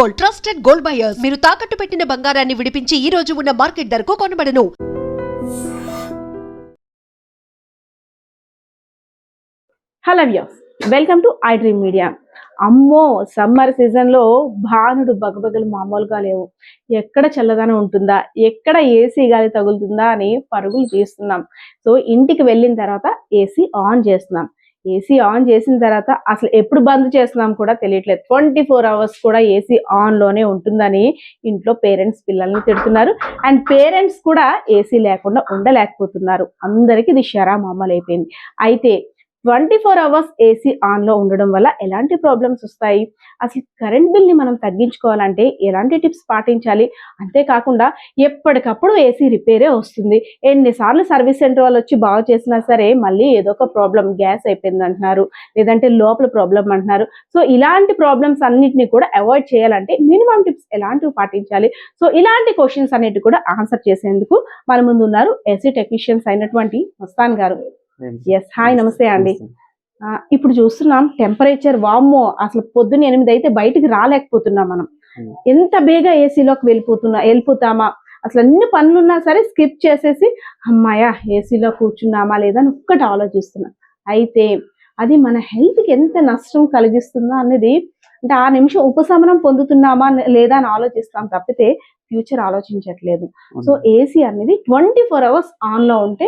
Gold, trusted gold buyers. మీరు తాకట్టు పెట్టిన బంగారాన్ని విడిపించి ఈ రోజు ఉన్న మార్కెట్ ధరకు కొనబడను. Hello views, welcome to I dream media. అమ్మో, సమ్మర్ సీజన్లో భానుడు బగబగలు మామూలుగా లేవు. ఎక్కడ చల్లదనం ఉంటుందా, ఎక్కడ ఏసీ గాలి తగులుతుందా అని పరుగులు తీస్తున్నాం. సో ఇంటికి వెళ్ళిన తర్వాత ఏసీ ఆన్ చేస్తున్నాం. ఏసీ ఆన్ చేసిన తర్వాత అసలు ఎప్పుడు బంద్ చేస్తున్నాం కూడా తెలియట్లేదు. 24 hours కూడా ఏసీ ఆన్లోనే ఉంటుందని ఇంట్లో పేరెంట్స్ పిల్లల్ని తిడుతున్నారు. అండ్ పేరెంట్స్ కూడా ఏసీ లేకుండా ఉండలేకపోతున్నారు. అందరికీ ఇది షరా మామూలు అయిపోయింది. అయితే 24 hours ఏసీ ఆన్లో ఉండడం వల్ల ఎలాంటి ప్రాబ్లమ్స్ వస్తాయి, అసలు కరెంట్ బిల్ని మనం తగ్గించుకోవాలంటే ఎలాంటి టిప్స్ పాటించాలి, అంతేకాకుండా ఎప్పటికప్పుడు ఏసీ రిపేరే వస్తుంది. ఎన్నిసార్లు సర్వీస్ సెంటర్ వాళ్ళు వచ్చి బాగు చేసినా సరే మళ్ళీ ఏదో ఒక ప్రాబ్లం, గ్యాస్ అయిపోయింది అంటున్నారు, లేదంటే లోపల ప్రాబ్లం అంటున్నారు. సో ఇలాంటి ప్రాబ్లమ్స్ అన్నిటిని కూడా అవాయిడ్ చేయాలంటే మినిమం టిప్స్ ఎలాంటివి పాటించాలి, సో ఇలాంటి క్వశ్చన్స్ అన్నిటి కూడా ఆన్సర్ చేసేందుకు మన ముందు ఉన్నారు ఏసీ టెక్నీషియన్స్ అయినటువంటి మస్తాన్ గారు. ఎస్, హాయ్, నమస్తే అండి. ఇప్పుడు చూస్తున్నాం టెంపరేచర్, వామ్మో, అసలు పొద్దున్న 8 అయితే బయటికి రాలేకపోతున్నాం మనం. ఎంత బేగా ఏసీలోకి వెళ్ళిపోతామా, అసలు అన్ని పనులున్నా సరే స్కిప్ చేసేసి అమ్మాయా ఏసీలో కూర్చున్నామా లేదా అని ఒక్కటి ఆలోచిస్తున్నాం. అయితే అది మన హెల్త్కి ఎంత నష్టం కలిగిస్తుందా అనేది, అంటే ఆ నిమిషం ఉపశమనం పొందుతున్నామా లేదా అని ఆలోచిస్తాం తప్పితే ఫ్యూచర్ ఆలోచించట్లేదు. సో ఏసీ అనేది 24 hours ఆన్లో ఉంటే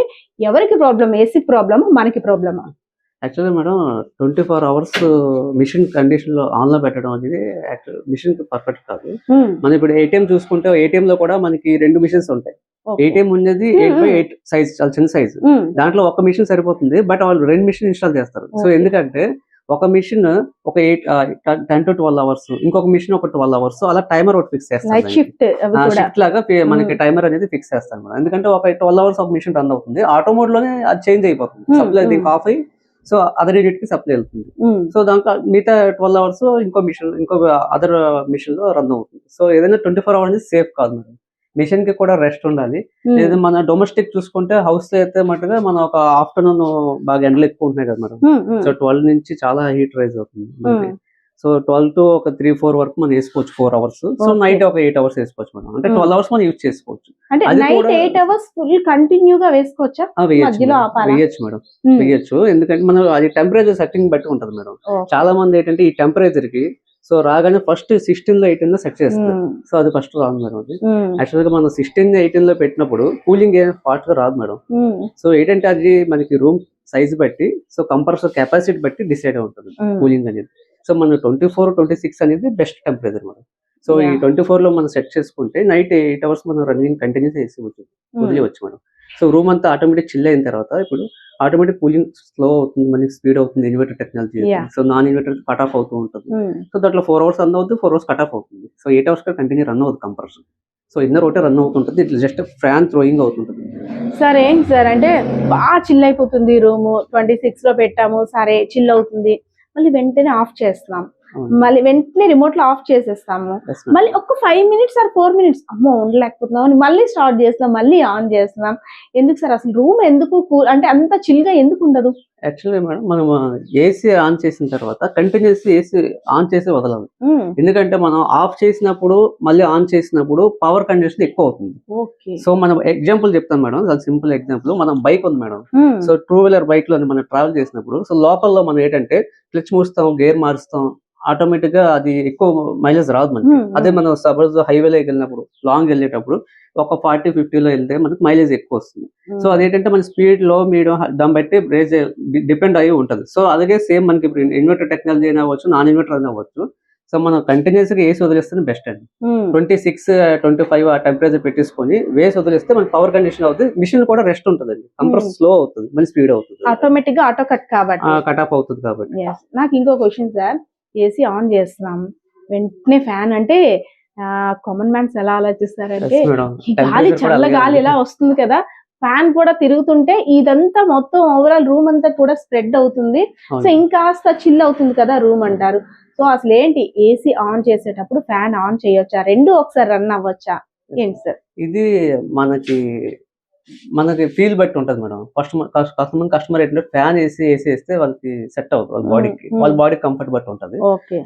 ఎవరికి ప్రాబ్లం, ఏసీ ప్రాబ్లమా మనకి ప్రాబ్లమా? యాక్చువల్గా మేడం 24 hours మిషన్ కండిషన్ లో ఆన్ లో పెట్టడం అనేది మిషన్ కి పర్ఫెక్ట్ కాదు. మనం ఇప్పుడు ఏటీఎం చూసుకుంటే ఏటీఎం లో కూడా మనకి 2 మిషన్స్ ఉంటాయి. ఏటీఎం ఉన్నది 8x8 సైజ్, చాలా చిన్న సైజ్. దాంట్లో ఒక మిషన్ సరిపోతుంది, బట్ వాళ్ళు 2 మిషన్ ఇన్స్టాల్ చేస్తారు. సో ఎందుకంటే ఒక మిషన్ ఒక 10 to 12 hours, ఇంకొక మిషన్ ఒక 12 hours, అలా టైమర్ ఒకటి ఫిక్స్ చేస్తారు. షిఫ్ట్ లాగా మనకి టైమర్ అనేది ఫిక్స్ చేస్తాను. ఎందుకంటే ఒక 12 hours ఒక మిషన్ రన్ అవుతుంది, ఆటో మోడ్ లోనే అది చేంజ్ అయిపోతుంది. సప్లై దీనికి ఆఫ్ అయ్యి సో అదర్ యూనిట్ కి సప్లై వెళ్తుంది. సో దాంట్లో మిగతా 12 hours ఇంకొక అదర్ మిషన్ లో రన్ అవుతుంది. సో ఏదైనా 24 hours అనేది సేఫ్ కాదు మేడం. మిషన్ కి కూడా రెస్ట్ ఉండాలి. లేదా మన డొమెస్టిక్ చూసుకుంటే హౌస్ లో అయితే మటుగా మనం ఒక ఆఫ్టర్నూన్ బాగా ఎండలు ఎక్కువ ఉంటున్నాయి కదా మేడం. సో 12 నుంచి చాలా హీట్ రైజ్ అవుతుంది. సో 12 to ఒక 3-4 వరకు మనం వేసుకోవచ్చు 4 hours. సో నైట్ ఒక 8 hours వేసుకోవచ్చు మనం, అంటే 12 hours మనం యూజ్ చేసుకోవచ్చు. నైట్ 8 hours ఫుల్ కంటిన్యూగా వేసుకోవచ్చా? వేయచ్చు మేడం, వేయచ్చు. ఎందుకంటే మనం అది టెంపరేచర్ సెట్టింగ్ బట్టి ఉంటది మేడం. చాలా మంది ఏంటంటే ఈ టెంపరేచర్ కి సో రాగానే ఫస్ట్ 16 లో 18 లో సెట్ చేస్తారు. సో అది ఫస్ట్ రాదు మేడం. అది యాక్చువల్ గా మనం 16 18 లో పెట్టినప్పుడు కూలింగ్ ఏం ఫాస్ట్ గా రాదు మేడం. సో ఏంటంటే అది మనకి రూమ్ సైజ్ బట్టి, సో కంప్రెసర్ కెపాసిటీ బట్టి డిసైడ్ ఉంటుంది కూలింగ్ అనేది. సో మన 24-26 అనేది బెస్ట్ టెంపరేచర్ మేడం. సో ఈ 24 లో మనం సెట్ చేసుకుంటే నైట్ 8 hours మనం రన్నింగ్ కంటిన్యూస్ వేసి వదిలేవచ్చు మేడం. సో రూమ్ అంతా ఆటోమేటిక్ చిల్ అయిన తర్వాత ఇప్పుడు ఆటోమేటిక్ కూలింగ్ స్లో అవుతుంది, మళ్ళీ స్పీడ్ అవుతుంది. Inverter technology, so non inverter cut off అవుతూ ఉంటుంది. సో దాంట్లో 4 hours రన్ అవుతుంది, 4 hours కట్ ఆఫ్ అవుతుంది. సో 8 hours కంటిన్యూ రన్ అవుతుంది కంప్రెసర్. సో ఇన్నర్ ఒకటే రన్ అవుతుంటుంది, ఇట్లా జస్ట్ ఫ్యాన్ థ్రోయింగ్ అవుతుంటుంది. సార్ ఏంటి సార్ అంటే బాగా చిల్ అయిపోతుంది రూము, 26 లో పెట్టాము, సరే చిల్ అవుతుంది, మళ్ళీ వెంటనే ఆఫ్ చేస్తున్నాం, మళ్ళీ వెంటనే రిమోట్ లో ఆఫ్ చేసేస్తాము, మళ్ళీ ఒక 5 minutes or 4 minutes అమ్మో ఉండలేకపోతున్నాం అని మళ్ళీ స్టార్ట్ చేస్తున్నాం, మళ్ళీ ఆన్ చేస్తున్నాం. ఎందుకు సార్ అసలు రూమ్ ఎందుకు అంటే అంత చిల్ గా ఎందుకు ఉండదు? యాక్చువల్గా మేడం మనం ఏసీ ఆన్ చేసిన తర్వాత కంటిన్యూస్ ఏసీ ఆన్ చేసి వదలాలి. ఎందుకంటే మనం ఆఫ్ చేసినప్పుడు మళ్ళీ ఆన్ చేసినప్పుడు పవర్ కంజెషన్ ఎక్కువ అవుతుంది. సో మనం ఎగ్జాంపుల్ చెప్తాను మేడం, చాలా సింపుల్ ఎగ్జాంపుల్. మనం బైక్ ఉంది మేడం, సో 2-wheeler బైక్ లో మనం ట్రావెల్ చేసినప్పుడు సో లోకల్లో మనం ఏంటంటే క్లచ్ మూస్తాం, గేర్ మారుస్తాం, ఆటోమేటిక్ గా అది ఎక్కువ మైలేజ్ రాదు మనకి. అదే మనం సపోజ్ హైవేలోకి వెళ్ళినప్పుడు, లాంగ్ వెళ్ళేటప్పుడు ఒక 40-50 లో వెళ్తే మనకి మైలేజ్ ఎక్కువ వస్తుంది. సో అదేంటంటే మన స్పీడ్ లో మీడియం దాన్ని బట్టి రేజ్ డిపెండ్ అయ్యి ఉంటుంది. సో అలాగే సేమ్ మనకి ఇన్వర్టర్ టెక్నాలజీ అయినా అవ్వచ్చు, నాన్ ఇన్వర్టర్ అయినా అవ్వచ్చు. సో మనం కంటిన్యూస్ గా వేసి వదిలేస్తే బెస్ట్ అండి. 26-25 ఆ టెంపరేచర్ పెట్టేసుకొని వేసి వదిలేస్తే మనకి పవర్ కండిషన్ అవుతుంది, మిషన్ కూడా రెస్ట్ ఉంటుంది, కంప్రెసర్ స్లో అవుతుంది, మళ్ళీ స్పీడ్ అవుతుంది, ఆటోమేటిక్ గా ఆటో కట్ కాబట్టి కట్ ఆఫ్ అవుతుంది. కాబట్టి నాకు ఇంకో క్వశ్చన్ సార్, ఏసీ ఆన్ చేస్తున్నాం వెంటనే ఫ్యాన్ అంటే కామన్ మ్యాన్స్ ఎలా ఆలోచిస్తారంటే గాలి, చల్ల గాలి ఎలా వస్తుంది కదా, ఫ్యాన్ కూడా తిరుగుతుంటే ఇదంతా మొత్తం ఓవరాల్ రూమ్ అంతా కూడా స్ప్రెడ్ అవుతుంది, సో ఇంకాస్త చిల్ అవుతుంది కదా రూమ్ అంటారు. సో అసలు ఏంటి, ఏసీ ఆన్ చేసేటప్పుడు ఫ్యాన్ ఆన్ చేయొచ్చా, రెండు ఒకసారి రన్ అవ్వచ్చా, ఏంటి సార్? ఇది మనకి ఫీల్ బట్టి ఉంటది మేడం. కస్టమర్ ఏంటంటే ఫ్యాన్ వేస్తే వాళ్ళకి సెట్ అవుతుంది, వాళ్ళ బాడీ కంఫర్ట్ బట్టి ఉంటది.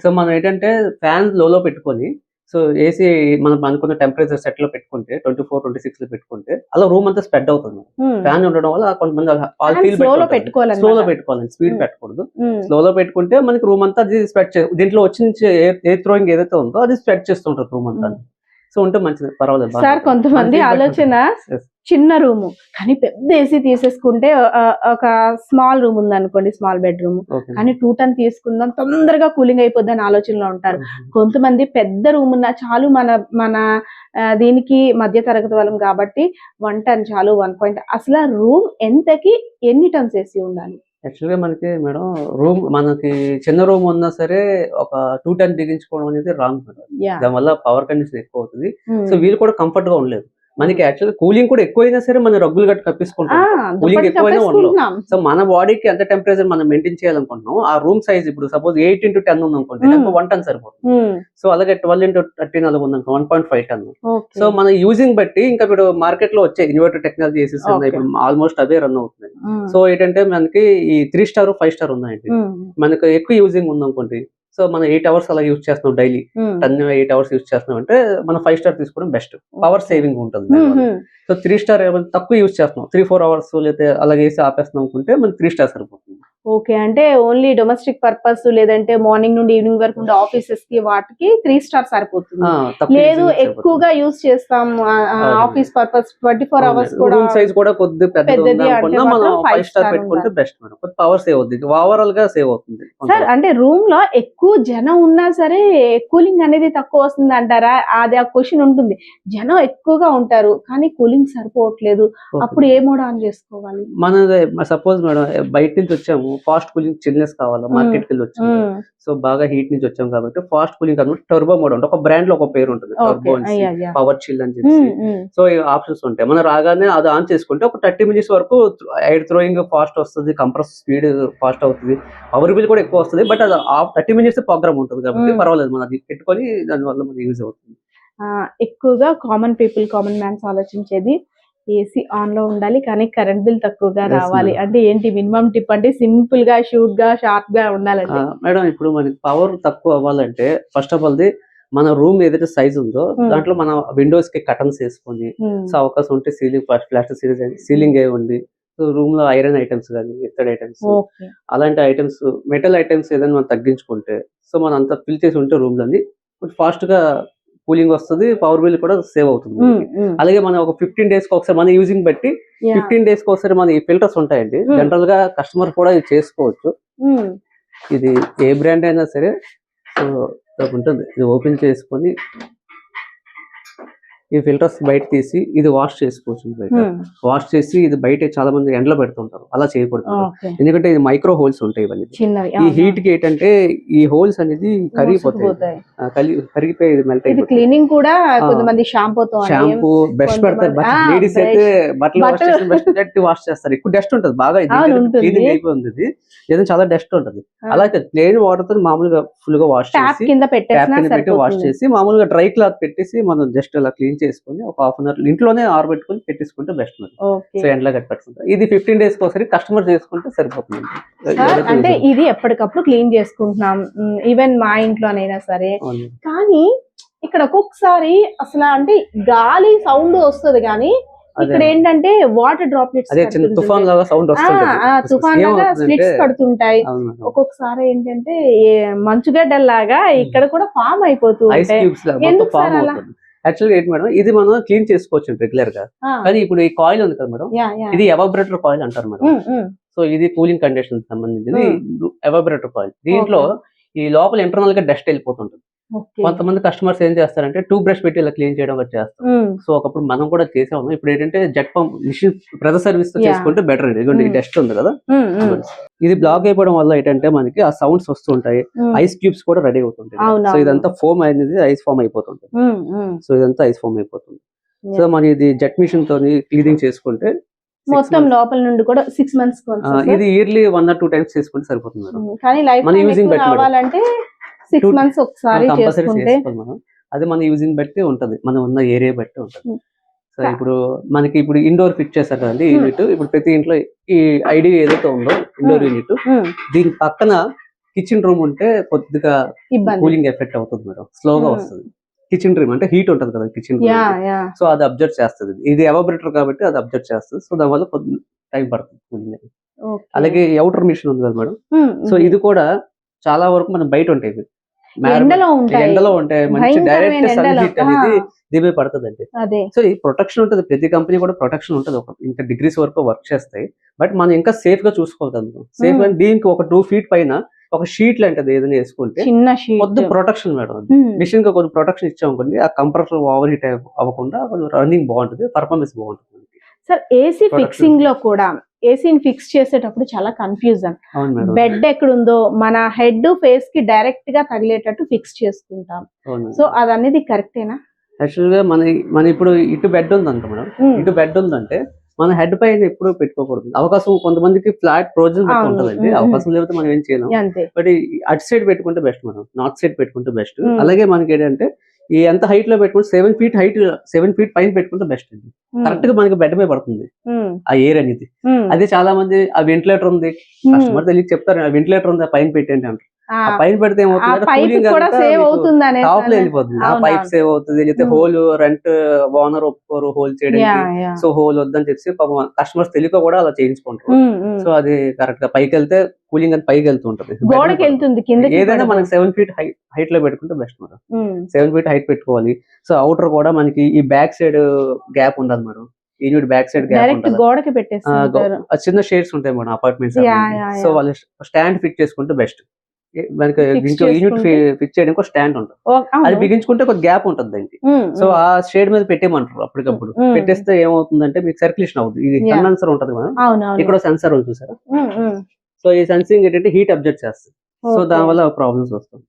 సో మనం ఏంటంటే ఫ్యాన్ లో పెట్టుకొని సో ఏసీ మనం అనుకున్న టెంపరేచర్ సెట్ లో పెట్టుకుంటే 24, 26 లో పెట్టుకుంటే అలా రూమ్ అంతా స్ప్రెడ్ అవుతుంది. ఫ్యాన్ ఉండడం వల్ల కొంతమంది స్లో లో పెట్టుకోవాలి, స్పీడ్ పెట్టకూడదు. స్లో లో పెట్టుకుంటే మనకి రూమ్ అంతా అది స్ప్రెడ్ దీంట్లో వచ్చి ఎయిర్ థ్రోయింగ్ ఏదైతే ఉందో అది స్ప్రెడ్ చేస్తుంటారు రూమ్ అంతా. సో ఉంటే మంచిది, పర్వాలేదు. సార్ కొంతమంది ఆలోచన చిన్న రూమ్ కానీ పెద్ద ఏసీ తీసేసుకుంటే ఒక స్మాల్ రూమ్ ఉంది అనుకోండి, స్మాల్ బెడ్రూమ్, కానీ 2 ton తీసుకుందాం తొందరగా కూలింగ్ అయిపోద్ది అని ఆలోచనలో ఉంటారు. కొంతమంది పెద్ద రూమ్ ఉన్నా చాలు, మన దీనికి మధ్య తరగతి వాళ్ళం కాబట్టి 1 ton చాలు, 1 అసలు రూమ్ ఎంతకి ఎన్ని టన్స్ ఏసీ ఉండాలి? యాక్చువల్గా మనకి మేడం రూమ్ మనకి చిన్న రూమ్ ఉన్నా సరే ఒక 2 ton బిగించుకోవడం అనేది రాంగ్ మేడం. దానివల్ల పవర్ కండిషన్ ఎక్కువ అవుతుంది. సో వీళ్ళు కూడా కంఫర్ట్ గా ఉండలేదు. మనకి యాక్చువల్ కూలింగ్ కూడా ఎక్కువైనా సరే మనం రగ్గులు గట్టి కప్పించుకుంటాం, కూలింగ్ ఎక్కువైనా ఉండలేం. సో మన బాడీకి ఎంత టెంపరేచర్ మనం మెయింటైన్ చేయాలనుకుంటున్నాం, ఆ రూమ్ సైజ్ ఇప్పుడు సపోజ్ 8 into 10 ఉంది అనుకోండి, 1 ton సరిపోతుంది. సో అలాగే 12 into 13 అలా ఉంది అనుకో 1.5 ton. సో మన యూజింగ్ బట్టి ఇంకా ఇప్పుడు మార్కెట్ లో వచ్చే ఇన్వర్టర్ టెక్నాలజీ ఏసీస్ ఉన్నాయి, ఇప్పుడు ఆల్మోస్ట్ అవే రన్ అవుతున్నాయి. సో ఏంటంటే మనకి ఈ 3 star 5 star ఉన్నాయండి. మనకు ఎక్కువ యూజింగ్ ఉంది అనుకోండి, సో మనం 8 hours అలా యూజ్ చేస్తున్నాం డైలీ, 8 hours యూజ్ చేస్తున్నాం అంటే మనం 5 star తీసుకోవడం బెస్ట్, పవర్ సేవింగ్ ఉంటుంది. సో 3 star తక్కువ యూజ్ చేస్తున్నాం, 3-4 hours లేకపోతే అలాగే వేసి ఆపేస్తున్నాం అనుకుంటే మనకి 3 star సరిపోతుంది. ఓకే, అంటే ఓన్లీ డొమెస్టిక్ పర్పస్ లేదంటే మార్నింగ్ నుండి ఈవినింగ్ వరకు ఉండే ఆఫీసెస్ కి వాటికి 3 star సరిపోతుంది. లేదు ఎక్కువగా యూజ్ చేస్తాం ఆఫీస్ పర్పస్ 24 hours కూడా, రూమ్ సైజ్ కూడా కొద్ది పెద్దది అనుకున్నా మనం 5 star పెట్టుకుంటే బెస్ట్ మేడం, కొద్ది పవర్ సేవ్ అవుతుంది, ఓవరాల్ గా సేవ్ అవుతుంది. సార్ అంటే రూమ్ లో ఎక్కువ జనం ఉన్నా సరే కూలింగ్ అనేది తక్కువ వస్తుంది అంటారా? అది ఆ క్వశ్చన్ ఉంటుంది. జనం ఎక్కువగా ఉంటారు కానీ కూలింగ్ సరిపోవట్లేదు, అప్పుడు ఏ మోడ్ ఆన్ చేసుకోవాలి? మన సపోజ్ మేడం బయట నుంచి వచ్చాము, ఫాస్ట్ కూలింగ్ చిల్నెస్ కావాలా, మార్కెట్ కి వెళ్ళి వచ్చాము, సో బాగా హీట్ నుంచి వచ్చాం కాబట్టి ఫాస్ట్ కూలింగ్ కాబట్టి టర్బో మోడ్ ఉంటుంది. ఒక బ్రాండ్ లో ఒక పేరు ఉంటుంది, టర్బో పవర్ చిల్ అని చెప్పి. సో ఈ ఆప్షన్స్ ఉంటాయి. మనం రాగానే అది ఆన్ చేసుకుంటే ఒక 30 minutes వరకు ఎయిర్ థ్రోయింగ్ ఫాస్ట్ వస్తుంది, కంప్రెస్ స్పీడ్ ఫాస్ట్ అవుతుంది, పవర్ బిల్ కూడా ఎక్కువ వస్తుంది. బట్ అది 30 minutes ప్రోగ్రామ్ ఉంటుంది కాబట్టి పర్వాలేదు, మనం అది పెట్టుకొని దానివల్ల మనకి యూజ్ అవుతుంది. ఎక్కువగా కామన్ మ్యాన్స్ ఆలోచించేది ఏసీ ఆన్ లో ఉండాలి కానీ కరెంట్ బిల్ తక్కువగా రావాలి అంటే ఏంటి మినిమం టిప్ అంటే సింపుల్ గా షూట్ గా షార్ప్ గా ఉండాలంటే? మేడం ఇప్పుడు మనకి పవర్ తక్కువ అవ్వాలంటే ఫస్ట్ ఆఫ్ ఆల్ మన రూమ్ ఏదైతే సైజ్ ఉందో దాంట్లో మన విండోస్ కి కటన్స్ వేసుకొని, సో అవకాశం ఉంటే సీలింగ్ ప్లాస్టిక్ సీలింగ్ ఏ ఉంది, రూమ్ లో ఐరన్ ఐటమ్స్ కానీ ఇతర ఐటమ్స్ అలాంటి ఐటమ్స్ మెటల్ ఐటమ్స్ ఏదైనా మనం తగ్గించుకుంటే, సో మనం అంతా ఫిల్ చేసి ఉంటే రూమ్ లోని ఫాస్ట్ గా కూలింగ్ వస్తుంది, పవర్ బిల్ కూడా సేవ్ అవుతుంది. అలాగే మనం ఒక 15 days కి ఒకసారి మన యూజింగ్ బట్టి 15 days కి ఒకసారి మన ఫిల్టర్స్ ఉంటాయండి, జనరల్ గా కస్టమర్ కూడా ఇది చేసుకోవచ్చు. ఇది ఏ బ్రాండ్ అయినా సరే ఉంటుంది, ఇది ఓపెన్ చేసుకొని ఈ ఫిల్టర్స్ బయట తీసి ఇది వాష్ చేసుకోవచ్చు. బయట వాష్ చేసి ఇది బయట చాలా మంది ఎండలో పెడుతుంటారు, అలా చేయకూడదు. ఎందుకంటే ఇది మైక్రో హోల్స్ ఉంటాయి ఇవన్నీ. ఈ హీట్ కి ఏంటంటే ఈ హోల్స్ అనేది కరిగిపోతాయి, కరిగిపోయి మెల్ట్ అయిపోయి. క్లీనింగ్ కూడా కొంతమంది షాంపూ బ్రష్ పెడతారు, లేడీస్ అయితే బట్టలు వాష్ చేస్తారు, ఎక్కువ డస్ట్ ఉంటుంది బాగా, క్లీనింగ్ అయిపోయింది, ఇది ఏదైనా చాలా డస్ట్ ఉంటుంది. అలాగే ప్లెయిన్ వాటర్ తో మామూలుగా ఫుల్ గా వాష్ చేసి పెట్టి వాష్ చేసి మామూలుగా డ్రై క్లాత్ పెట్టేసి మనం జస్ట్ అలా క్లీన్ చేసుకుని ఒక 1/2 hour ఇంట్లోనే ఆరబెట్టుకుని పెట్టేసుకుంటే బెస్ట్. సో ఎండ్లో కట్ పెట్టుకుంటారు. ఇది 15 days ఒకసారి కస్టమర్ చేసుకుంటే సరిపోతుంది. అంటే ఇది ఎప్పటికప్పుడు క్లీన్ చేసుకుంటున్నాం ఈవెన్ మా ఇంట్లోనైనా సరే, కానీ ఇక్కడ ఒక్కొక్కసారి అసలు అంటే గాలి సౌండ్ వస్తుంది కానీ ఇక్కడ ఏంటంటే వాటర్ డ్రాప్లెట్స్ తుఫాన్ లాగా సౌండ్ వస్తుంది, తుఫాన్ లాగా స్ప్లిట్స్ పడుతుంటాయి. ఒక్కొక్కసారి ఏంటంటే మంచుగడ్డల్లాగా ఇక్కడ కూడా ఫామ్ అయిపోతూ ఉంటాయి. యాక్చువల్గా ఏంటి మేడం, ఇది మనం క్లీన్ చేసుకోవచ్చు రెగ్యులర్ గా, కానీ ఇప్పుడు ఈ కాయిల్ ఉంది కదా మేడం, ఇది ఎవాపరేటర్ కాయిల్ అంటారు మేడం. సో ఇది కూలింగ్ కండిషన్ సంబంధించింది ఎవాపరేటర్ కాయిల్. దీంట్లో ఈ లోపల ఇంటర్నల్ గా డస్ట్ వెళ్ళిపోతుంటుంది. కొంతమంది కస్టమర్స్ ఏం చేస్తారంటే టూ బ్రష్ పెట్టి ఇలా క్లీన్ చేయడం చేస్తారు. సో ఒకప్పుడు మనం కూడా చేసాము. ఇప్పుడు ఏంటంటే jet pump machine pressure service తో చేసుకుంటే బెటర్ అండి. ఇదిగోండి డస్ట్ ఉంది కదా, ఇది బ్లాక్ అయిపోవడం వల్ల ఏంటంటే మనకి ఆ సౌండ్స్ వస్తుంటాయి, ఐస్ క్యూబ్స్ కూడా రెడీ అవుతుంటాయి. సో ఇదంతా ఫోమ్ అనేది ఐస్ ఫామ్ అయిపోతుంటుంది. సో ఇదంతా ఐస్ ఫామ్ అయిపోతుంది. సో మన ఇది జెట్ మిషన్ తోని క్లీనింగ్ చేసుకుంటే మొత్తం లోపల నుండి కూడా 6 months ఇది ఇయర్లీ 1 or 2 times చేసుకుంటే సరిపోతుంది. కానీ లైఫ్ రావాలంటే 6 months ఒకసారి చేసుకుంటే అది మన యూజింగ్ బట్టి ఉంటది, మనం ఉన్న ఏరియా బట్టి ఉంటది. సో ఇప్పుడు మనకి ఇప్పుడు ఇండోర్ ఫిట్ చేస్తారు కదండి యూనిట్. ఇప్పుడు ప్రతి ఇంట్లో ఈ ఐడి ఏదైతే ఉందో ఇండోర్ యూనిట్, దీని పక్కన కిచెన్ రూమ్ ఉంటే కొద్దిగా కూలింగ్ ఎఫెక్ట్ అవుతుంది మేడం, స్లోగా వస్తుంది. కిచెన్ డ్రీమ్ అంటే హీట్ ఉంటుంది కదా కిచెన్ యా యా సో అది అబ్జర్వ్ చేస్తుంది. ఇది ఎవాబరేటర్ కాబట్టి అది అబ్జర్వ్ చేస్తుంది. సో దానివల్ల కొద్ది టైం పడుతుంది కూలింగ్. అలాగే అవుటర్ మిషన్ ఉంది కదా మేడం, సో ఇది కూడా చాలా వరకు మనం బయట ఉంటాయి ఎండలో ఉంటాయి, ఎండలో ఉంటాయి, మంచి భయంకరమైన డైరెక్ట్ సన్ ఎండలో. హీట్ అనేది దీని పడుతుంది అండి. అదే సో ఈ ప్రొటెక్షన్ ఉంటుంది, ప్రతి కంపెనీ కూడా ప్రొటెక్షన్ ఉంటుంది, ఒక ఇంత డిగ్రీస్ వరకు వర్క్ చేస్తాయి. బట్ మనం ఇంకా సేఫ్ గా చూసుకోవాలి. సేఫ్ అంటే దీనికి ఒక 2 feet పైన ఒక షీట్ లాంటిది ఏదైనా వేసుకుంటే చిన్న షీట్ కొద్ది ప్రొటెక్షన్ మేడం. మిషన్ కి కొంచెం ప్రొటెక్షన్ ఇచ్చామనుకోండి, ఆ కంప్రెసర్ ఓవర్ హీట్ అవ్వకుండా కొంచెం రన్నింగ్ బాగుంటుంది, పర్ఫార్మెన్స్ బాగుంటుంది. సార్ ఏసీ ఫిక్సింగ్ లో కూడా ఏసీని ఫిక్స్ చేసేటప్పుడు చాలా కన్ఫ్యూజన్. అవును మేడం. బెడ్ ఎక్కడుందో మన హెడ్ ఫేస్ కి డైరెక్ట్ గా తగిలేటట్టు ఫిక్స్ చేసుకుంటాం. అవును. సో అది అనేది కరెక్టేనా? యాక్చువల్ గా మన ఇప్పుడు ఇటు బెడ్ ఉంది అనుకో మేడం, ఇటు బెడ్ ఉందంటే మన హెడ్ పైన ఎప్పుడు పెట్టుకోకూడదు. అవకాశం కొంతమందికి ఫ్లాట్ ప్రొవిజన్ అవును. ఉంటుందండి, అవకాశం లేకపోతే మనం ఏం చేయలేం. అంతే. బట్ అటు సైడ్ పెట్టుకుంటే బెస్ట్ మేడం, నార్త్ సైడ్ పెట్టుకుంటే బెస్ట్. అలాగే మనకి ఏంటంటే ఈ ఎంత హైట్ లో పెట్టుకుంటే 7 feet హైట్, 7 feet పైన పెట్టుకుంటే బెస్ట్ అండి. కరెక్ట్ గా మనకి బెడ్ పై పడుతుంది ఆ ఎయిర్ అనేది. అదే చాలా మంది ఆ వెంటిలేటర్ ఉంది, కస్టమర్ తెలియక చెప్తారు ఆ వెంటిలేటర్ ఉంది, ఆ పైన పెట్టండి అంటారు. ఆ పైన పెడితే ఏమవుతుంది, కూలింగ్ టాప్ లో వెళ్ళిపోతుంది, ఆ పైప్ సేవ్ అవుతుంది. లేకపోతే హోల్ రెంట్ ఓనర్ ఒప్పుకోరు హోల్ చేయడానికి, సో హోల్ వద్దని చెప్పి పాపం కస్టమర్స్ తెలియక కూడా అలా చేయించుకుంటారు. సో అది కరెక్ట్ గా పైకి వెళ్తే కూలింగ్ అని పైకి వెళ్తూ ఉంటుంది, గోడకి వెళ్తుంది కింద. ఏదైనా మనకి 7 feet హైట్ లో పెట్టుకుంటే బెస్ట్ మేడం. 7 feet హైట్ పెట్టుకోవాలి. సో అవుటర్ కూడా మనకి ఈ బ్యాక్ సైడ్ గ్యాప్ ఉండదు madam, unit back side gap ఉంటుంది, గోడకి పెట్టేస్తారు. చిన్న షేడ్స్ ఉంటాయి మేడం అపార్ట్మెంట్స్. సో వాళ్ళు స్టాండ్ ఫిట్ చేసుకుంటే బెస్ట్. మనకి యూనిట్ ఫిక్స్ చేయడానికి ఒక స్టాండ్ ఉంటుంది, అది బిగించుకుంటే ఒక గ్యాప్ ఉంటుంది దానికి. సో ఆ షేడ్ మీద పెట్టేయమంటారు అప్పటికప్పుడు. పెట్టేస్తే ఏమవుతుందంటే మీకు సర్క్యులేషన్ అవుతుంది. ఇది కన్వెన్సర్ ఉంటుంది మేడం, ఇక్కడ సెన్సర్ ఉంది చూసారా. సో ఈ సెన్సింగ్ ఏంటంటే హీట్ అబ్జర్వ్ చేస్తుంది, సో దానివల్ల ప్రాబ్లమ్స్ వస్తుంది.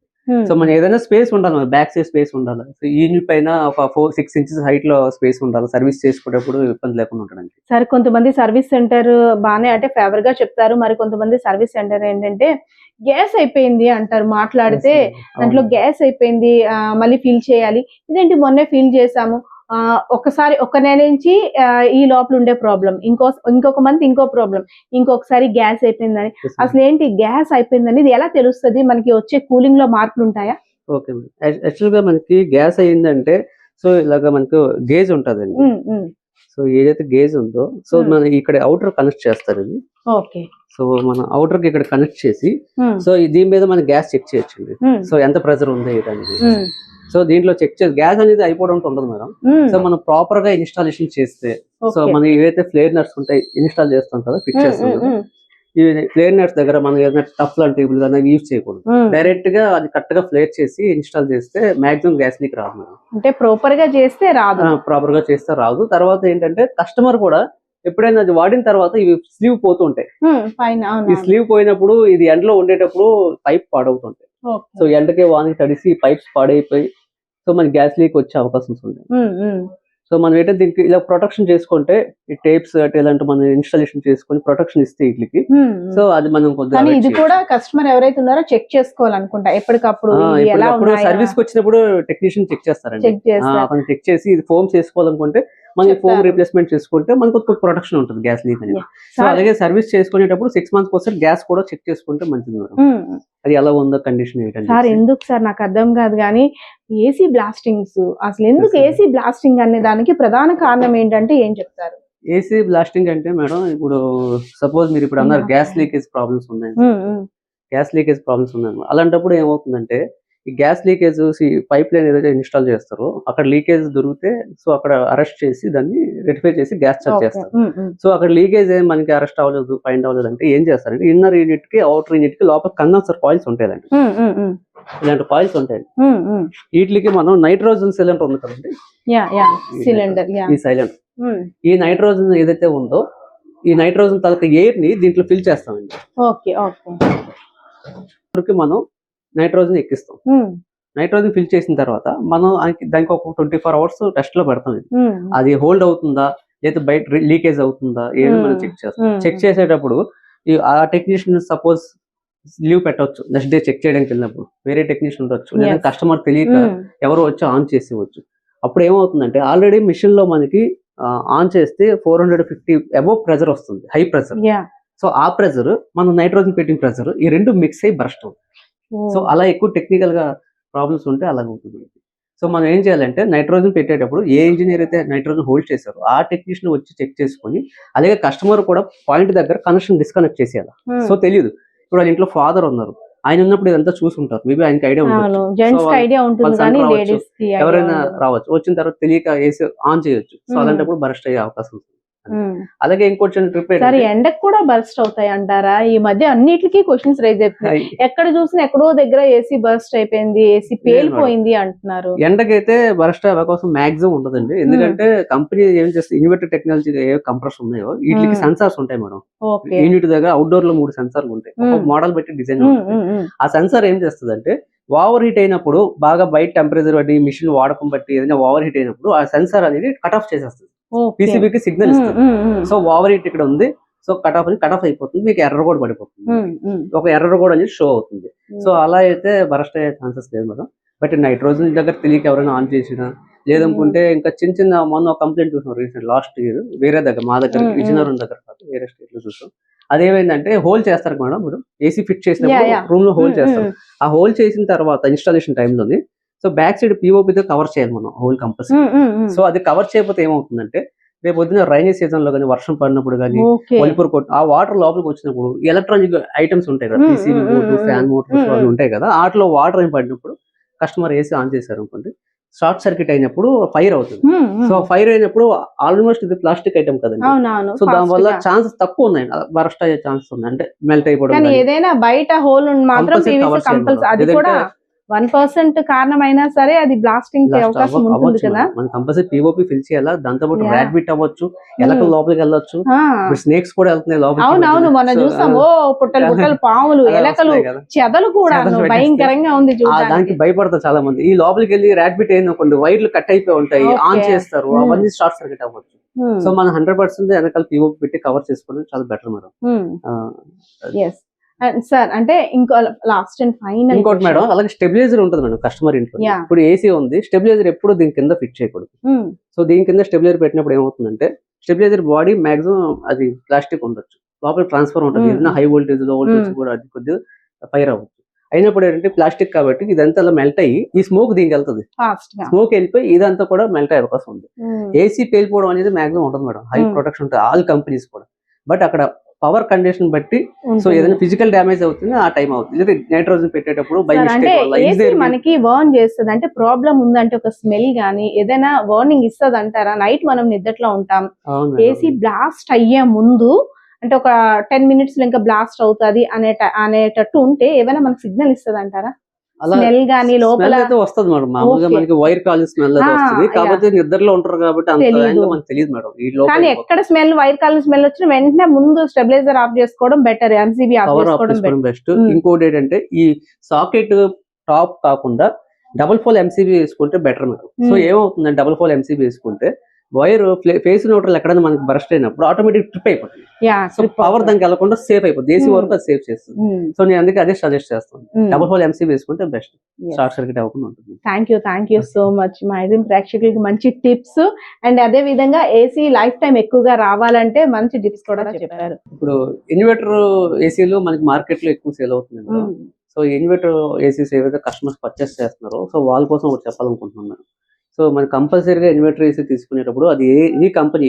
సో మనం ఏదైనా స్పేస్ ఉండాలి, బ్యాక్ సైడ్ స్పేస్ ఉండాలి. సో యూనిట్ పైన ఒక 4-6 inches హైట్ లో స్పేస్ ఉండాలి, సర్వీస్ చేసుకునేటప్పుడు ఇబ్బంది లేకుండా ఉండడానికి. సరే, కొంతమంది సర్వీస్ సెంటర్ బానే అంటే ఫేవర్ గా చెప్తారు, మరి కొంతమంది సర్వీస్ సెంటర్ ఏంటంటే గ్యాస్ అయిపోయింది అంటారు మాట్లాడితే. దాంట్లో గ్యాస్ అయిపోయింది, మళ్ళీ ఫిల్ చేయాలి. ఇదేంటి మొన్నే ఫిల్ చేసాము, ఒకసారి ఒక నెల నుంచి ఈ లోపల ఉండే ప్రాబ్లం, ఇంకొక మంత్ ఇంకో ప్రాబ్లం, ఇంకొకసారి గ్యాస్ అయిపోయిందని. అసలు ఏంటి గ్యాస్ అయిపోయిందని ఇది ఎలా తెలుస్తుంది? మనకి వచ్చే కూలింగ్ లో మార్పులు ఉంటాయా? ఓకే, యాక్చువల్ గా మనకి గ్యాస్ అయ్యిందంటే సో ఇలాగ మనకు గేజ్ ఉంటదండి. సో ఏదైతే గేజ్ ఉందో సో మన ఇక్కడ అవుటర్ కనెక్ట్ చేస్తారు ఇది. ఓకే. సో మన అవుటర్ కి ఇక్కడ కనెక్ట్ చేసి సో దీని మీద మన గ్యాస్ చెక్ చేయొచ్చండి. సో ఎంత ప్రెషర్ ఉంది ఏంటనేది. సో దీంట్లో చెక్ చేసి గ్యాస్ అనేది అయిపోవడం ఉండదు మేడం. సో మనం ప్రాపర్ గా ఇన్స్టాలేషన్ చేస్తే, సో మనం ఏవైతే ఫ్లేర్ నట్స్ ఉంటాయి ఇన్స్టాల్ చేస్తాం కదా, ఫిక్స్ చేస్తాం కదా, ఈ ఫ్లేర్ నట్స్ దగ్గర మనం ఏదైనా టఫ్ లాంటి టేబుల్ కానీ యూజ్ చేయకూడదు. డైరెక్ట్ గా అది కరెక్ట్ గా ఫ్లేర్ చేసి ఇన్స్టాల్ చేస్తే మాక్సిమం గ్యాస్ లీక్ రాదు మేడం. అంటే ప్రాపర్ గా చేస్తే రాదు. ప్రాపర్ గా చేస్తే రాదు. తర్వాత ఏంటంటే కస్టమర్ కూడా ఎప్పుడైనా అది వాడిన తర్వాత ఇవి స్లీవ్ పోతూ ఉంటాయి. ఈ స్లీవ్ పోయినప్పుడు ఇది ఎండలో ఉండేటప్పుడు పైప్ పాడవుతుంటాయి. సో ఎండకే వానికి తడిసి పైప్స్ పాడైపోయి సో మనకి గ్యాస్ లీక్ వచ్చే అవకాశం ఉంది. సో మనం ఏంటంటే దీనికి ఇలా ప్రొటెక్షన్ చేసుకుంటే ఈ టేప్స్ ఇలాంటి మనం ఇన్స్టాలేషన్ చేసుకొని ప్రొటెక్షన్ ఇస్తే వీటికి, సో అది మనం కొద్దిగా ఇది కూడా కస్టమర్ ఎవరైతే ఉన్నారో చెక్ చేసుకోవాలనుకుంటా ఎప్పటికప్పుడు. సర్వీస్ కి వచ్చినప్పుడు టెక్నీషియన్ చెక్ చేస్తారండి, చెక్ చేసి ఇది ఫోమ్ చేసుకోవాలనుకుంటే మనకి ఫోమ్ రీప్లేస్మెంట్ చేసుకుంటే మనకు ఒక ప్రొటెక్షన్ ఉంటుంది గ్యాస్ లీక్ అనేది. సో అలాగే సర్వీస్ చేసుకునేటప్పుడు 6 months ఒకసారి గ్యాస్ కూడా చెక్ చేసుకుంటే మంచిది మేడం. అది ఎలా ఉందో కండిషన్ ఏంటంటే. సార్ ఎందుకు సార్ నాకు అర్థం కాదు కానీ ఏసీ బ్లాస్టింగ్స్ అసలు ఎందుకు ఏసీ బ్లాస్టింగ్ అనే దానికి ప్రధాన కారణం ఏంటంటే ఏం చెప్తారు? ఏసీ బ్లాస్టింగ్ అంటే మేడం ఇప్పుడు సపోజ్ మీరు ఇప్పుడు అన్నారు గ్యాస్ లీకేజ్ ప్రాబ్లమ్స్ ఉన్నాయి, గ్యాస్ లీకేజ్ ప్రాబ్లమ్స్ ఉన్నాయి. అలాంటప్పుడు ఏమవుతుందంటే ఈ గ్యాస్ లీకేజ్ పైప్ లైన్ ఏదైతే ఇన్స్టాల్ చేస్తారో అక్కడ లీకేజ్ దొరికితే సో అక్కడ అరెస్ట్ చేసి దాన్ని రెక్టిఫై చేసి గ్యాస్ చార్జ్ చేస్తారు. సో అక్కడ లీకేజ్ ఏం మనకి అరెస్ట్ అవ్వలేదు, ఫైండ్ అవ్వలేదు అంటే ఏం చేస్తారంటే ఇన్నర్ యూనిట్ కి అవుటర్ యూనిట్ కి లోపల కండెన్సర్ కాయిల్స్ ఉంటాయండి, ఇలాంటి కాయిల్స్ ఉంటాయి. వీటికి మనం నైట్రోజన్ సిలిండర్ ఉంది కదండి, ఈ సిలిండర్, ఈ నైట్రోజన్ ఏదైతే ఉందో ఈ నైట్రోజన్ తాలూకా ఎయిర్ ని దీంట్లో ఫిల్ చేస్తామండి. మనం నైట్రోజన్ ఎక్కిస్తాం. నైట్రోజన్ ఫిల్ చేసిన తర్వాత మనం దానికి ఒక 24 hours టెస్ట్ లో పెడతాం. అది హోల్డ్ అవుతుందా లేదా బయట లీకేజ్ అవుతుందా ఏమి మనం చెక్ చేస్తాం. చెక్ చేసేటప్పుడు ఆ టెక్నీషియన్ సపోజ్ లీవ్ పెట్టవచ్చు, నెక్స్ట్ డే చెక్ చేయడానికి వెళ్ళినప్పుడు వేరే టెక్నీషియన్ ఉండొచ్చు, లేదా కస్టమర్ తెలియక ఎవరో వచ్చి ఆన్ చేసేవచ్చు. అప్పుడు ఏమవుతుందంటే ఆల్రెడీ మిషన్ లో మనకి ఆన్ చేస్తే 450 అబోవ్ ప్రెజర్ వస్తుంది, హై ప్రెజర్. సో ఆ ప్రెజర్ మనం నైట్రోజన్ పెట్టిన ప్రెజర్ ఈ రెండు మిక్స్ అయ్యి బ్రస్ట్ అవుతుంది. సో అలా ఎక్కువ టెక్నికల్ గా ప్రాబ్లమ్స్ ఉంటే అలాగ అవుతుంది. సో మనం ఏం చేయాలంటే నైట్రోజన్ పెట్టేటప్పుడు ఏ ఇంజనీర్ అయితే నైట్రోజన్ హోల్డ్ చేశారో ఆ టెక్నీషియన్ వచ్చి చెక్ చేసుకొని, అలాగే కస్టమర్ కూడా పాయింట్ దగ్గర కనెక్షన్ డిస్కనెక్ట్ చేసేయాలి. సో తెలియదు, ఇప్పుడు వాళ్ళ ఇంట్లో ఫాదర్ ఉన్నారు, ఆయన ఉన్నప్పుడు ఇదంతా చూసుకుంటారు, మేబీ ఆయనకి ఐడియా ఉండొచ్చు, ఎవరైనా రావచ్చు, వచ్చిన తర్వాత తెలియక ఏసీ ఆన్ చేయొచ్చు. సో అలాంటప్పుడు బరస్ట్ అయ్యే అవకాశం ఉంటుంది. అలాగే ఇంకోటి ట్రిప్ ఎండకు కూడా బర్స్ట్ అవుతాయి అంటారా? ఈ మధ్య అన్నిటికీ క్వశ్చన్స్ రైజ్ అవుతున్నాయి. ఎక్కడ చూసినా ఎక్కడో దగ్గర ఏసీ బర్స్ట్ అయిపోయింది, ఏసీ పేలిపోయింది అంటున్నారు. ఎండకైతే బర్స్ట్ అయ్యే అవకాశం మాక్సిమం ఉండదండి. ఎందుకంటే కంపెనీ ఏం చేస్తే ఇన్వర్టర్ టెక్నాలజీ ఏ కంప్రెసర్ ఉన్నాయో వీటికి సెన్సార్స్ ఉంటాయి మేడం. యూనిట్ దగ్గర అవుట్డోర్ లో 3 సెన్సార్లు ఉంటాయి, ఒక మోడల్ బట్టి డిజైన్ ఉంటుంది. ఆ సెన్సార్ ఏం చేస్తుంది అంటే ఓవర్ హీట్ అయినప్పుడు, బాగా బయట టెంపరేచర్ బట్టి మిషన్ వాడకం బట్టి ఏదైనా ఓవర్ హీట్ అయినప్పుడు ఆ సెన్సార్ అనేది కట్ ఆఫ్ చేసేస్తుంది, పీసీబీకి సిగ్నల్ ఇస్తుంది. సో ఓవర్ హీట్ ఇక్కడ ఉంది, సో కట్ ఆఫ్ అయిపోతుంది, మీకు ఎర్రర్ కూడా పడిపోతుంది, ఒక ఎర్రర్ కూడా అనేది షో అవుతుంది. సో అలా అయితే బరస్ట్ అయ్యే ఛాన్సెస్ లేదు మేడం. బట్ నైట్రోజన్ దగ్గర తెలియక ఎవరైనా ఆన్ చేసినా, లేదనుకుంటే ఇంకా చిన్న మొన్న కంప్లైంట్ చూసాం రీసెంట్ లాస్ట్ ఇయర్ వేరే దగ్గర, మా దగ్గర విజయనగరం దగ్గర కాదు, వేరే స్టేట్ లో చూసాం. అదేమైందంటే హోల్ చేస్తారు మేడం, ఇప్పుడు ఏసీ ఫిట్ చేసినప్పుడు రూమ్ లో హోల్ చేస్తారు. ఆ హోల్ చేసిన తర్వాత ఇన్స్టాలేషన్ టైంలోని సో బ్యాక్ సైడ్ పిఓపితో కవర్ చేయాలి మనం హోల్ కంపల్సరీ. సో అది కవర్ చేయకపోతే ఏమవుతుందంటే రేపు పొద్దున రైనీ సీజన్ లో కానీ, వర్షం పడినప్పుడు కానీ, ఒలిపురు కొట్టు ఆ వాటర్ లోపలికి వచ్చినప్పుడు ఎలక్ట్రానిక్ ఐటమ్స్ ఉంటాయి కదా, పీసీబీ బోర్డు, ఫ్యాన్ మోటార్స్ అవి ఉంటాయి కదా, వాటిలో వాటర్ ఏం పడినప్పుడు కస్టమర్ ఏసీ ఆన్ చేశారు అనుకోండి, షార్ట్ సర్క్యూట్ అయినప్పుడు ఫైర్ అవుతుంది. సో ఫైర్ అయినప్పుడు ఆల్మోస్ట్ ఇది ప్లాస్టిక్ ఐటమ్ కదండి, సో దాని వల్ల ఛాన్సెస్ తక్కువ ఉన్నాయి, బరస్ట్ అయ్యే ఛాన్సెస్ ఉన్నాయి, అంటే మెల్ట్ అయిపోవడం. ఏదైనా బయట హోల్ మాత్రం 1% కారణమైనా సరే అది బ్లాస్టింగ్ అవకాశం ఉంటుంది కదా. మనం కంపల్సరీ పిఓపి ఫిల్ చేయాలా, దాంతో పాటు ర్యాట్ బిట్ అవ్వచ్చు, ఎలకలు లోపలికి వెళ్ళొచ్చు, స్నేక్స్ కూడా వెళ్తున్నాయి లోపలికి. అవునవును, మనం చూసాం పుట్టలు పాములు, ఎలకలు, చెదలు కూడా భయంకరంగా ఉంది. దానికి భయపడతారు చాలా మంది. ఈ లోపలికి వెళ్ళి ర్యాట్ బిట్ అయిన కొన్ని వైర్లు కట్ అయిపోయి ఉంటాయి, ఆన్ చేస్తారు, అవన్నీ షార్ట్ సర్క్యూట్ అవ్వచ్చు. సో మనం 100% వెనకాల పిఓపి పెట్టి కవర్ చేసుకోవడం చాలా బెటర్ మేడం. సార్ అంటే ఇంకో లాస్ట్ అండ్ ఫైనల్ ఇంకోటి మేడం, అలాగే స్టెబిలైజర్ ఉంటుంది మేడం కస్టమర్ ఇంట్లో. ఇప్పుడు ఏసీ ఉంది, స్టెబిలైజర్ ఎప్పుడు దీని కింద ఫిట్ చేయకూడదు. సో దీని కింద స్టెబిలైజర్ పెట్టినప్పుడు ఏమవుతుందంటే స్టెబిలైజర్ బాడీ మాక్సిమం అది ప్లాస్టిక్ ఉండొచ్చు, లోపల ట్రాన్స్ఫర్ ఉంటుంది, ఏదైనా హై వోల్టేజ్ లో వోల్టేజ్ కూడా అది కొద్దిగా ఫైర్ అవ్వచ్చు. అయినప్పుడు ఏంటంటే ప్లాస్టిక్ కాబట్టి ఇదంతా అలా మెల్ట్ అయ్యి ఈ స్మోక్ దీనికి వెళ్తుంది, స్మోక్ వెళ్ళిపోయి ఇదంతా కూడా మెల్ట్ అయ్యే అవకాశం ఉంది. ఏసీ పేలిపోవడం అనేది మాక్సిమం ఉంటుంది మేడం, హై ప్రొటెక్షన్ ఉంటుంది ఆల్ కంపెనీస్ కూడా. బట్ అక్కడ పవర్ కండిషన్ బట్టి సో ఏదైనా ఫిజికల్ డ్యామేజ్ అవుతుంది, ఆ టైం అవుతుంది. నైట్రోజన్ పెట్టేటప్పుడు బై మిస్టేక్ వల్ల మనకి వార్న్ చేస్తుంది, అంటే ప్రాబ్లం ఉందంటే ఒక స్మెల్ గానీ ఏదైనా వార్నింగ్ ఇస్తుంది అంటారా? నైట్ మనం నిద్రలో ఉంటాం, ఏసీ బ్లాస్ట్ అయ్యే ముందు అంటే ఒక 10 minutes లో ఇంకా బ్లాస్ట్ అవుతుంది అనేటట్టు ఉంటే ఏమైనా మనకి సిగ్నల్ ఇస్తుంది అంటారా? స్మెల్ గానీ లోపల వస్తుంది మేడం, మామూలుగా మనకి వైర్ కాల్ స్మెల్ వస్తుంది, కాకపోతే నిద్రలో ఉంటారు కాబట్టి మనకు తెలియదు మేడం. కానీ ఎక్కడ స్మెల్ వైర్ కాల్ స్మెల్ వచ్చిన వెంటనే ముందు స్టెబిలైజర్ ఆఫ్ చేసుకోవడం బెటర్, ఎంసీబీ ఆఫ్ చేసుకోవడం బెస్ట్. ఇంకోటి ఏంటంటే ఈ సాకెట్ టాప్ కాకుండా డబుల్ ఫోల్ ఎంసీబీ వేసుకుంటే బెటర్ మేడం. సో ఏమవుతుందంటే డబుల్ ఫోల్ ఎంసీబీ వేసుకుంటే వైర్ ఫేస్ న్యూట్రల్ ఎక్కడైనా మనకి బరస్ట్ అయినప్పుడు ఆటోమేటిక్ ట్రిప్ అయిపోతుంది, సో పవర్ దానికి వెళ్ళకుండా సేఫ్ అయిపోతుంది, ఏసీ వరకు అది సేఫ్ చేస్తుంది. సో నేను అందుకే అదే సజెస్ట్ చేస్తాను, డబుల్ ఫోల్ ఎంసీ వేసుకుంటే బెస్ట్, షార్ట్ సర్క్యూట్ అవ్వకుండా ఉంటుంది. Thank you so much. మా ఐడ్రీమ్ ప్రేక్షకులకి మంచి టిప్స్ అండ్ అదే విధంగా ఏసీ లైఫ్ టైం ఎక్కువగా రావాలంటే మంచి టిప్స్ కూడా చెప్పారు. ఇప్పుడు ఇన్వర్టర్ ఏసీలు మనకి మార్కెట్ లో ఎక్కువ సేల్ అవుతుంది. సో ఇన్వర్టర్ ఏసీస్ ఏవైతే కస్టమర్స్ పర్చేస్ చేస్తున్నారో సో వాళ్ళ కోసం ఒకటి చెప్పాలనుకుంటున్నాను. సో మనకి కంపల్సరీగా ఇన్వర్టర్ ఏసీ తీసుకునేటప్పుడు అది ఏ కంపెనీ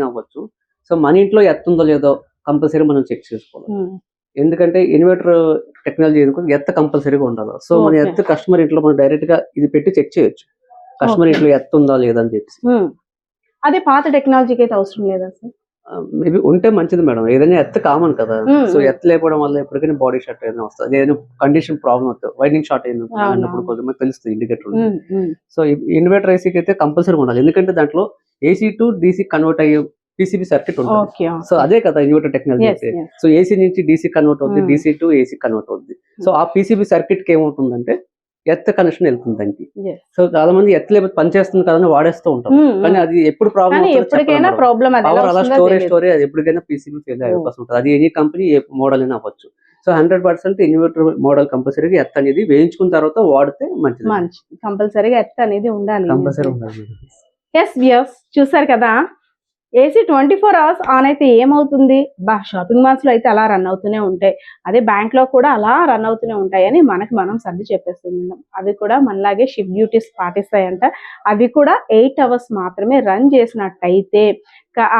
అవ్వచ్చు, సో మన ఇంట్లో ఎత్తుందో లేదో కంపల్సరీ మనం చెక్ చేసుకోవాలి. ఎందుకంటే ఇన్వర్టర్ టెక్నాలజీ ఎత్త కంపల్సరీగా ఉండాలి. సో మన ఎత్త కస్టమర్ ఇంట్లో మనం డైరెక్ట్ గా ఇది పెట్టి చెక్ చేయొచ్చు, కస్టమర్ ఇంట్లో ఎత్తుందా లేదని చెప్పి. అదే పాత టెక్నాలజీకి అయితే అవసరం లేదా సార్? మేబీ ఉంటే మంచిది మేడం, ఏదైనా ఎత్త కామన్ కదా. సో ఎత్త లేకపోవడం వల్ల ఎప్పటికైనా బాడీ షార్ట్ అయినా వస్తుంది, ఏదైనా కండిషన్ ప్రాబ్లం అవుతుంది, వైరింగ్ షార్ట్ అయినప్పుడు కొంతమంది తెలుస్తుంది ఇండికేటర్. సో ఇన్వర్టర్ ఏసీకి అయితే కంపల్సరీ ఉండాలి, ఎందుకంటే దాంట్లో ఏసీ టు డీసీ కన్వర్ట్ అయ్యే పీసీబీ సర్క్యూట్ ఉంటుంది. సో అదే కదా ఇన్వర్టర్ టెక్నాలజీ అయితే. సో ఏసీ నుంచి డీసీ కన్వర్ట్ అవుతుంది, డీసీ టు ఏసీ కన్వర్ట్ అవుతుంది. సో ఆ పీసీబీ సర్క్యూట్ కి ఏమవుతుందంటే ఎత్త కనెక్షన్ వెళ్తుంది దానికి. సో చాలా మంది ఎత్త లేకపోతే పనిచేస్తుంది కదా వాడేస్తూ ఉంటాం, కానీ అది ఎప్పుడు ప్రాబ్లం పవర్ అలా స్టోరేజ్ అది ఎప్పటికైనా పీసీబీ ఫెయిల్ అయ్యే అవకాశం ఉంటుంది. అది ఎనీ కంపెనీ ఏ మోడల్ అయినా అవ్వచ్చు. సో 100% ఇన్వర్టర్ మోడల్ కంపల్సరీగా ఎత్త అనేది వేయించుకున్న తర్వాత వాడితే మంచిది, కంపల్సరీగా ఎత్త అనేది ఉండాలి, కంపల్సరీ ఉండాలి. చూసారు కదా, ఏసీ 24 అవర్స్ ఆన్ అయితే ఏమవుతుంది? షాపింగ్ మాల్స్లో అయితే అలా రన్ అవుతూనే ఉంటాయి, అదే బ్యాంక్లో కూడా అలా రన్ అవుతూనే ఉంటాయని మనకి మనం సర్ది చెప్పేస్తున్నాం. అవి కూడా మనలాగే షిఫ్ట్ డ్యూటీస్ పాటిస్తాయంట. అవి కూడా 8 అవర్స్ మాత్రమే రన్ చేసినట్టయితే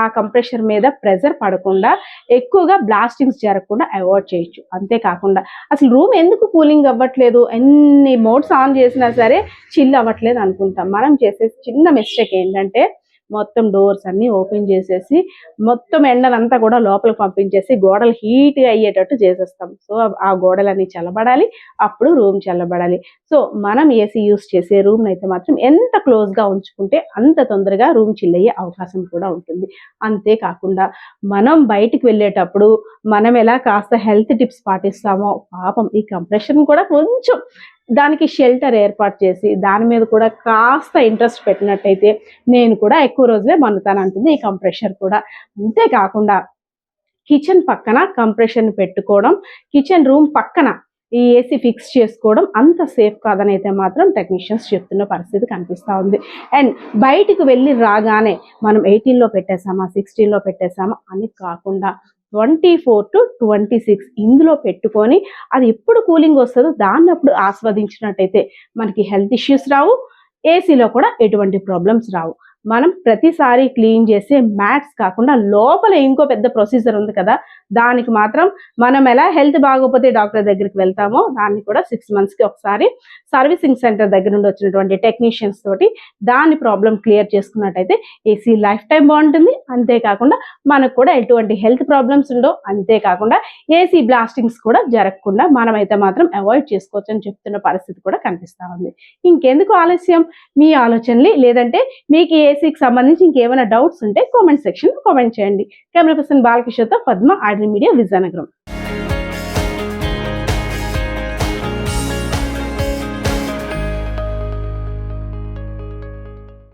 ఆ కంప్రెషర్ మీద ప్రెజర్ పడకుండా ఎక్కువగా బ్లాస్టింగ్స్ జరగకుండా అవాయిడ్ చేయొచ్చు. అంతేకాకుండా అసలు రూమ్ ఎందుకు కూలింగ్ అవ్వట్లేదు, ఎన్ని మోడ్స్ ఆన్ చేసినా సరే చిల్ అవ్వట్లేదు అనుకుంటాం. మనం చేసే చిన్న మిస్టేక్ ఏంటంటే మొత్తం డోర్స్ అన్నీ ఓపెన్ చేసేసి మొత్తం ఎండనంతా కూడా లోపలికి పంపించేసి గోడలు హీట్గా అయ్యేటట్టు చేసేస్తాం. సో ఆ గోడలన్నీ చల్లబడాలి, అప్పుడు రూమ్ చల్లబడాలి. సో మనం ఏసీ యూస్ చేసే రూమ్ అయితే మాత్రం ఎంత క్లోజ్గా ఉంచుకుంటే అంత తొందరగా రూమ్ చిల్ అయ్యే అవకాశం కూడా ఉంటుంది. అంతేకాకుండా మనం బయటికి వెళ్ళేటప్పుడు మనం ఎలా కాస్త హెల్త్ టిప్స్ పాటిస్తామో పాపం ఈ కంప్రెషన్ కూడా కొంచెం దానికి షెల్టర్ ఏర్పాటు చేసి దాని మీద కూడా కాస్త ఇంట్రెస్ట్ పెట్టినట్టయితే నేను కూడా ఎక్కువ రోజులే మన్నుతానంటుంది ఈ కంప్రెషర్ కూడా. అంతేకాకుండా కిచెన్ పక్కన కంప్రెషన్ పెట్టుకోవడం, కిచెన్ రూమ్ పక్కన ఈ ఏసీ ఫిక్స్ చేసుకోవడం అంత సేఫ్ కాదని అయితే మాత్రం టెక్నీషియన్స్ చెప్తున్న పరిస్థితి కనిపిస్తూ ఉంది. అండ్ బయటికి వెళ్ళి రాగానే మనం 18లో పెట్టేసామా 16లో పెట్టేసామా అని కాకుండా 24 to 26 ఇందులో పెట్టుకొని అది ఎప్పుడు కూలింగ్ వస్తుందో దాన్ని అప్పుడు ఆస్వాదించినట్టయితే మనకి హెల్త్ ఇష్యూస్ రావు, ఏసీలో కూడా ఎటువంటి ప్రాబ్లమ్స్ రావు. మనం ప్రతిసారి క్లీన్ చేసే మ్యాట్స్ కాకుండా లోపల ఇంకో పెద్ద ప్రొసీజర్ ఉంది కదా, దానికి మాత్రం మనం ఎలా హెల్త్ బాగోకపోతే డాక్టర్ దగ్గరికి వెళ్తామో దాన్ని కూడా 6 monthsకి ఒకసారి సర్వీసింగ్ సెంటర్ దగ్గర నుండి వచ్చినటువంటి టెక్నీషియన్స్ తోటి దాని ప్రాబ్లం క్లియర్ చేసుకున్నట్టయితే ఏసీ లైఫ్ టైం బాగుంటుంది. అంతేకాకుండా మనకు కూడా ఎటువంటి హెల్త్ ప్రాబ్లమ్స్ ఉండవు. అంతేకాకుండా ఏసీ బ్లాస్టింగ్స్ కూడా జరగకుండా మనమైతే మాత్రం అవాయిడ్ చేసుకోవచ్చు అని చెప్తున్న పరిస్థితి కూడా కనిపిస్తూ ఉంది. ఇంకెందుకు ఆలస్యం, మీ ఆలోచనలు లేదంటే మీకు ఏసీకి సంబంధించి ఇంకేమైనా డౌట్స్ ఉంటే కామెంట్ సెక్షన్ కామెంట్ చేయండి. కెమెరా పర్సన్ బాలకిషోర్తో పద్మ, ఐడ్రీమ్ మీడియా, విజయనగరం.